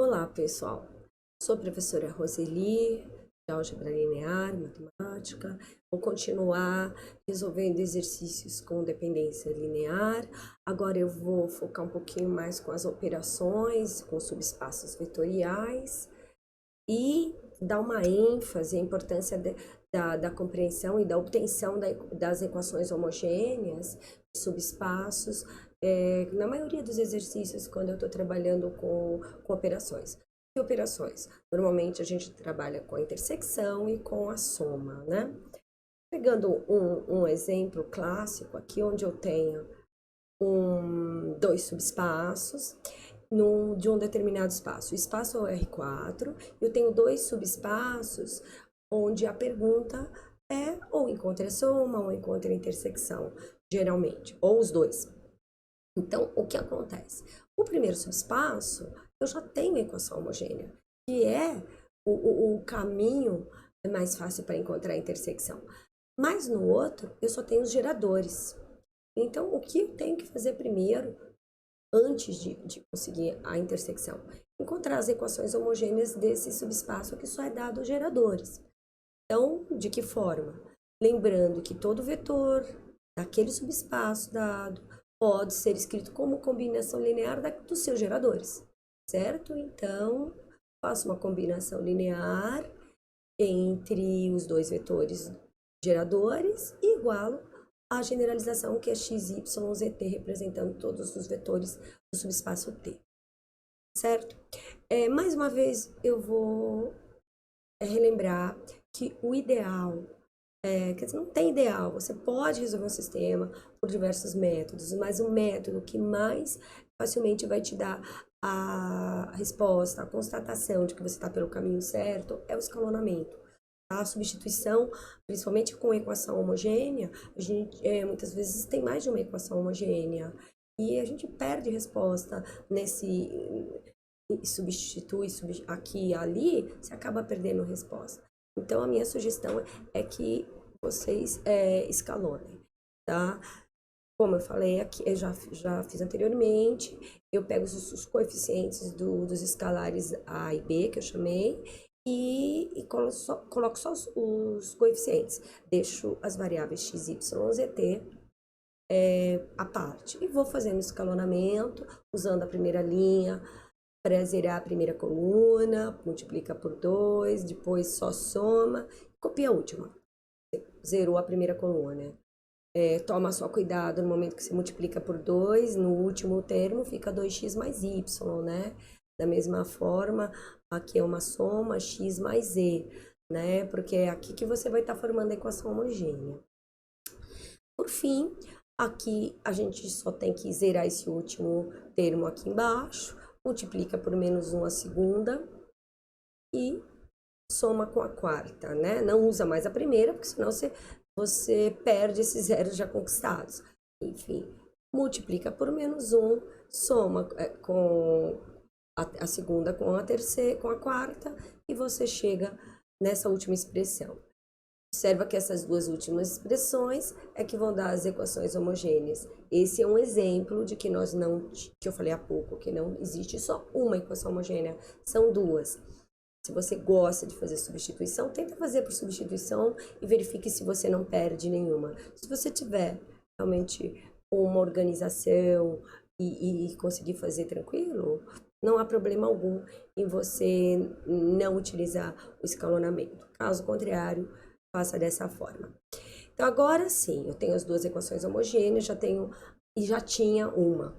Olá, pessoal. Sou a professora Roseli, de Álgebra Linear, Matemática. Vou continuar resolvendo exercícios com dependência linear. Agora eu vou focar um pouquinho mais com as operações, com subespaços vetoriais e dar uma ênfase à importância da compreensão e da obtenção das equações homogêneas, subespaços, na maioria dos exercícios, quando eu estou trabalhando com operações. E operações? Normalmente a gente trabalha com a intersecção e com a soma, né? Pegando um exemplo clássico aqui, onde eu tenho dois subespaços de um determinado espaço. O espaço é o R4, eu tenho dois subespaços onde a pergunta é ou encontra a soma ou encontra a intersecção, geralmente, ou os dois. Então, o que acontece? O primeiro subespaço, eu já tenho a equação homogênea, que é o caminho mais fácil para encontrar a intersecção. Mas no outro, eu só tenho os geradores. Então, o que eu tenho que fazer primeiro, antes de conseguir a intersecção? Encontrar as equações homogêneas desse subespaço que só é dado aos geradores. Então, de que forma? Lembrando que todo vetor daquele subespaço dado pode ser escrito como combinação linear dos seus geradores, certo? Então, faço uma combinação linear entre os dois vetores geradores e igualo a generalização que é x, y, z, t, representando todos os vetores do subespaço T, certo? Mais uma vez, eu vou relembrar que o ideal, quer dizer, não tem ideal, você pode resolver um sistema por diversos métodos, mas o método que mais facilmente vai te dar a resposta, a constatação de que você está pelo caminho certo, é o escalonamento. A substituição, principalmente com equação homogênea, a gente muitas vezes tem mais de uma equação homogênea e a gente perde resposta nesse substitui aqui e ali, você acaba perdendo resposta. Então a minha sugestão é que vocês escalonem, tá? Como eu falei aqui, eu já fiz anteriormente, eu pego os coeficientes dos escalares A e B, que eu chamei, e coloco só os coeficientes. Deixo as variáveis x, y, z, t à parte. E vou fazendo escalonamento, usando a primeira linha para zerar a primeira coluna, multiplica por 2, depois só soma, copia a última. Zerou a primeira coluna. Toma só cuidado no momento que você multiplica por 2, no último termo fica 2x mais y, né? Da mesma forma, aqui é uma soma x mais z, né? Porque é aqui que você vai estar formando a equação homogênea. Por fim, aqui a gente só tem que zerar esse último termo aqui embaixo, multiplica por menos 1 a segunda e soma com a quarta, né? Não usa mais a primeira, porque senão você perde esses zeros já conquistados. Enfim, multiplica por menos 1, soma com a segunda com a terceira, com a quarta, e você chega nessa última expressão. Observa que essas duas últimas expressões é que vão dar as equações homogêneas. Esse é um exemplo de que que eu falei há pouco, que não existe só uma equação homogênea, são duas. Se você gosta de fazer substituição, tenta fazer por substituição e verifique se você não perde nenhuma. Se você tiver realmente uma organização e conseguir fazer tranquilo, não há problema algum em você não utilizar o escalonamento. Caso contrário, faça dessa forma. Então, agora sim, eu tenho as duas equações homogêneas, já tinha uma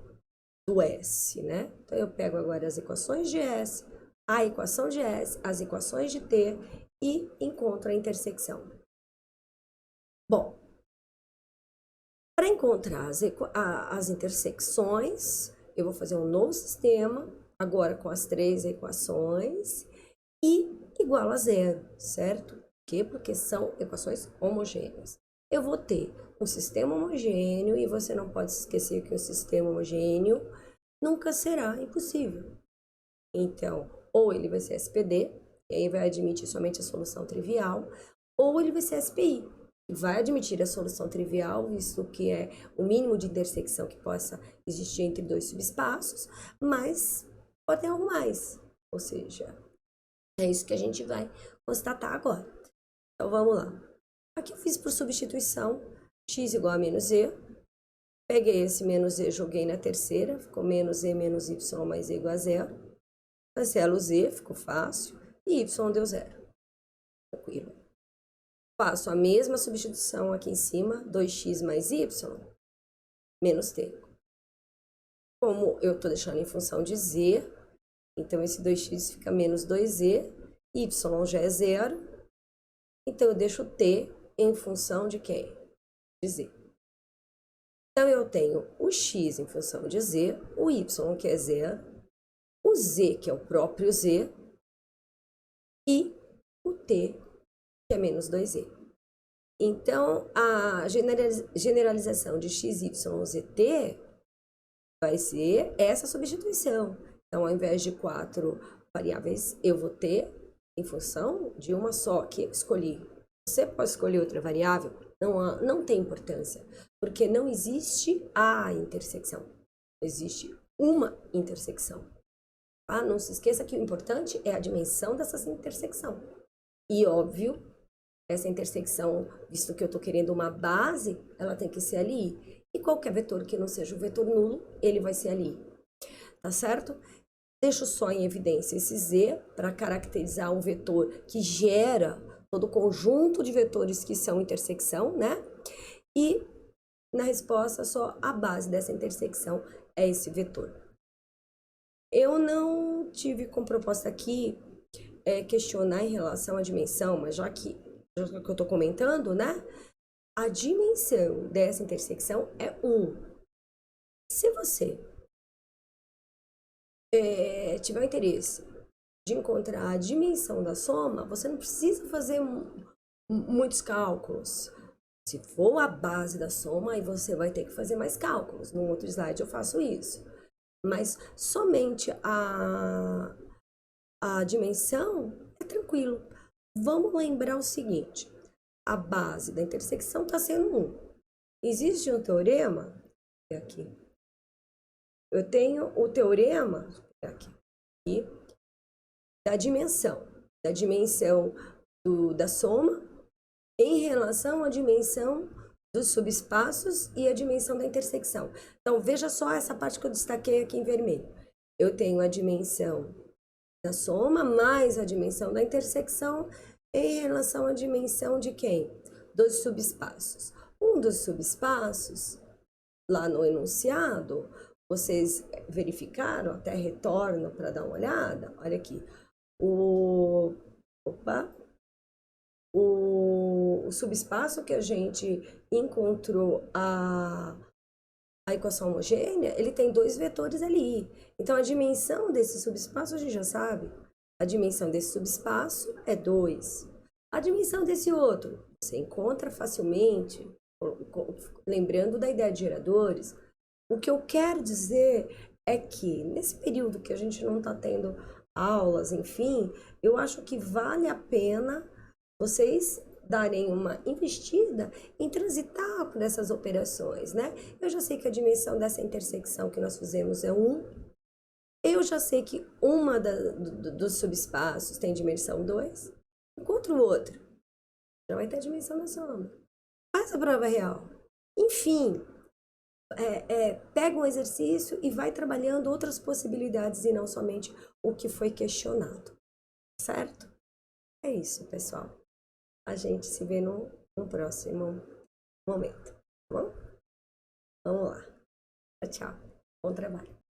do S, né? Então, eu pego agora as equações de S, a equação de S, as equações de T e encontro a intersecção. Bom, para encontrar as intersecções, eu vou fazer um novo sistema, agora com as três equações, e igual a zero, certo? Por quê? Porque são equações homogêneas. Eu vou ter um sistema homogêneo, e você não pode esquecer que o sistema homogêneo nunca será impossível. Então, ou ele vai ser SPD, e aí vai admitir somente a solução trivial, ou ele vai ser SPI, que vai admitir a solução trivial, visto que é o mínimo de intersecção que possa existir entre dois subespaços, mas pode ter algo mais. Ou seja, é isso que a gente vai constatar agora. Então, vamos lá. Aqui eu fiz por substituição, x igual a menos e. Peguei esse menos e, joguei na terceira, ficou menos e menos y mais e igual a zero. Cancelo o z, ficou fácil, e y deu zero. Tranquilo. Faço a mesma substituição aqui em cima, 2x mais y, menos t. Como eu estou deixando em função de z, então esse 2x fica menos 2z, y já é zero, então eu deixo t em função de quem? De z. Então eu tenho o x em função de z, o y que é zero, o z que é o próprio z, e o t que é menos 2z. Então, a generalização de x, y, z, t vai ser essa substituição. Então, ao invés de 4 variáveis, eu vou ter em função de uma só que eu escolhi. Você pode escolher outra variável, não tem importância, porque não existe a intersecção. Existe uma intersecção. Ah, não se esqueça que o importante é a dimensão dessa intersecção. E, óbvio, essa intersecção, visto que eu estou querendo uma base, ela tem que ser ali. E qualquer vetor que não seja o vetor nulo, ele vai ser ali. Tá certo? Deixo só em evidência esse z para caracterizar um vetor que gera todo o conjunto de vetores que são intersecção, né? E na resposta, só a base dessa intersecção é esse vetor. Eu não tive como proposta aqui questionar em relação à dimensão, mas já que eu estou comentando, né? A dimensão dessa intersecção é 1. Se você tiver o interesse de encontrar a dimensão da soma, você não precisa fazer muitos cálculos. Se for a base da soma, aí você vai ter que fazer mais cálculos. No outro slide eu faço isso. Mas somente a dimensão é tranquilo. Vamos lembrar o seguinte, a base da intersecção está sendo 1. Existe um teorema, aqui. Eu tenho o teorema aqui, da dimensão da soma em relação à dimensão dos subespaços e a dimensão da intersecção. Então, veja só essa parte que eu destaquei aqui em vermelho. Eu tenho a dimensão da soma mais a dimensão da intersecção em relação à dimensão de quem? Dos subespaços. Um dos subespaços, lá no enunciado, vocês verificaram, até retorno para dar uma olhada, olha aqui, o subespaço que a gente encontrou a equação homogênea, ele tem 2 vetores ali. Então, a dimensão desse subespaço a gente já sabe. A dimensão desse subespaço é 2. A dimensão desse outro, você encontra facilmente, lembrando da ideia de geradores. O que eu quero dizer é que, nesse período que a gente não está tendo aulas, enfim, eu acho que vale a pena vocês darem uma investida em transitar por essas operações, né? Eu já sei que a dimensão dessa intersecção que nós fizemos é 1. Eu já sei que uma dos subespaços tem dimensão 2. Encontra o outro, já vai ter a dimensão da soma. Faz a prova real. Enfim, pega um exercício e vai trabalhando outras possibilidades e não somente o que foi questionado. Certo? É isso, pessoal. A gente se vê no próximo momento, tá bom? Vamos lá. Tchau, tchau. Bom trabalho.